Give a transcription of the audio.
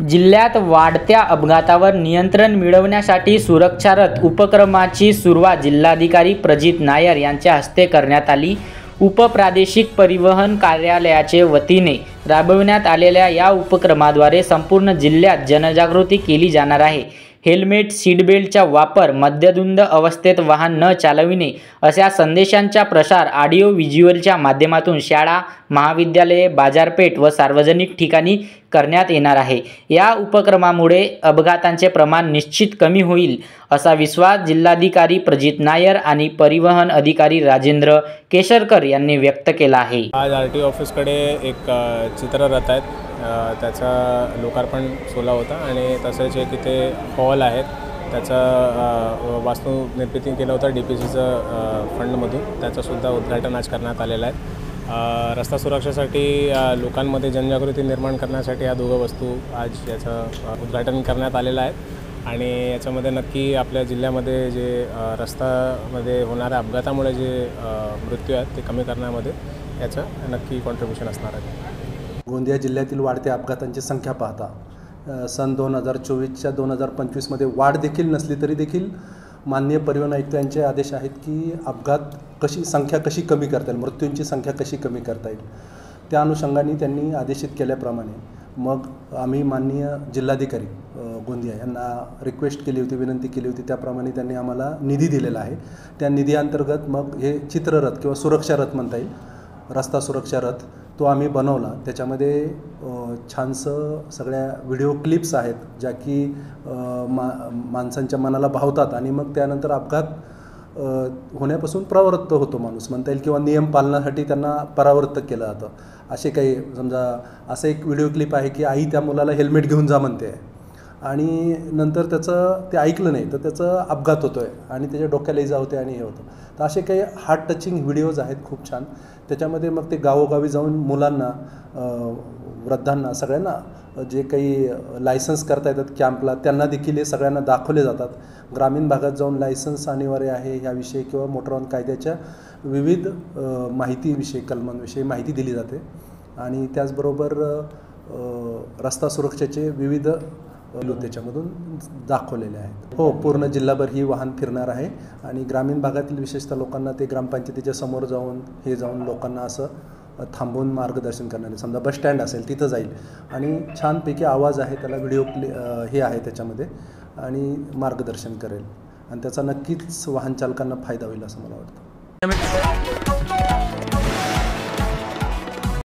जिल्ह्यात वाढत्या अपघातावर नियंत्रण मिळवण्यासाठी सुरक्षा रथ उपक्रमाची सुरुवात जिल्हाधिकारी प्रजित नायर यांच्या हस्ते करण्यात आली। उपप्रादेशिक परिवहन कार्यालयाचे वतीने राबविण्यात आलेल्या या उपक्रमाद्वारे संपूर्ण जिल्ह्यात जनजागृती केली जाणार आहे। हेल्मेट, सीट बेल्टचा वापर, मद्यधुंद अवस्थेत वाहन न चालविणे अशा संदेशांचा प्रसार ऑडिओ व्हिज्युअलच्या माध्यमातून शाळा, महाविद्यालये, बाजारपेठ व सार्वजनिक ठिकाणी करण्यात येणार आहे। या उपक्रमामुळे अपघातांचे प्रमाण निश्चित कमी होईल असा विश्वास जिल्हाधिकारी प्रजित नायर आणि परिवहन अधिकारी राजेंद्र केशरकर यांनी व्यक्त केला आहे। आज आरटीओ ऑफिसकडे एक चित्ररथ आहेत, त्याचा लोकार्पण सोहळा होता आणि तसेच एक इथे हॉल आहेत, त्याचा वास्तू निर्मिती केला होता डीपीसीचं फंडमधून, त्याचंसुद्धा उद्घाटन आज करण्यात आलेलं आहे। रस्ता सुरक्षेसाठी लोकांमध्ये जनजागृती निर्माण करण्यासाठी या दोघं वस्तू आज याचं उद्घाटन करण्यात आलेलं आहे आणि याच्यामध्ये नक्की आपल्या जिल्ह्यामध्ये जे रस्त्यामध्ये होणाऱ्या अपघातामुळे जे मृत्यू आहेत ते कमी करण्यामध्ये याचं नक्की कॉन्ट्रीब्युशन असणार आहे। गोंदिया जिल्ह्यातील वाढत्या अपघातांची संख्या पाहता सन 2024च्या 2025मध्ये वाढ देखील नसली तरी देखील माननीय परिवहन आयुक्त यांचे आदेश आहेत की अपघात संख्या कशी कमी करता येईल, मृत्यूंची संख्या कशी कमी करता येईल, त्या अनुषंगाने त्यांनी आदेशित केल्याप्रमाणे मग आम्ही माननीय जिल्हाधिकारी गोंदिया यांना रिक्वेस्ट केली होती, विनंती केली होती, त्याप्रमाणे त्यांनी आम्हाला निधी दिलेला आहे। त्या निधीअंतर्गत मग हे चित्ररथ किंवा सुरक्षा रथ म्हणता येईल, रस्ता सुरक्षा रथ तो आम्ही बनवला। त्याच्यामध्ये छानसं सगळ्या व्हिडिओ क्लिप्स आहेत ज्या की माणसांच्या मनाला भावतात आणि मग त्यानंतर अपघात होण्यापासून परावृत्त होतो माणूस म्हणता येईल, किंवा नियम पालनासाठी त्यांना परावृत्त केलं जातं। असे काही समजा असं एक व्हिडिओ क्लिप आहे की आई त्या मुलाला हेल्मेट घेऊन जा म्हणते आणि नंतर त्याचं ते ऐकलं नाही तर त्याचं अपघात होतो आहे आणि त्याच्या डोक्याला इजा होते आणि हे होतं। तर असे काही हार्ट टचिंग व्हिडिओज आहेत खूप छान। त्याच्यामध्ये मग ते गावोगावी जाऊन मुलांना, वृद्धांना, सगळ्यांना जे काही लायसन्स करता येतात कॅम्पला त्यांना देखील हे सगळ्यांना दाखवले जातात। ग्रामीण भागात जाऊन लायसन्स अनिवार्य आहे ह्याविषयी किंवा मोटर वाहन कायद्याच्या विविध माहितीविषयी, कलमांविषयी माहिती दिली जाते आणि त्याचबरोबर रस्ता सुरक्षेचे विविध त्याच्यामधून दाखवलेले आहेत। हो, पूर्ण जिल्हाभर ही वाहन फिरणार आहे आणि ग्रामीण भागातील विशेषतः लोकांना ते ग्रामपंचायतीच्या समोर जाऊन लोकांना असं थांबवून मार्गदर्शन करणारे, समजा बस स्टँड असेल तिथं जाईल आणि छानपैकी आवाज आहे, त्याला व्हिडिओ हे आहे त्याच्यामध्ये आणि मार्गदर्शन करेल आणि त्याचा नक्कीच वाहन चालकांना फायदा होईल असं मला वाटतं।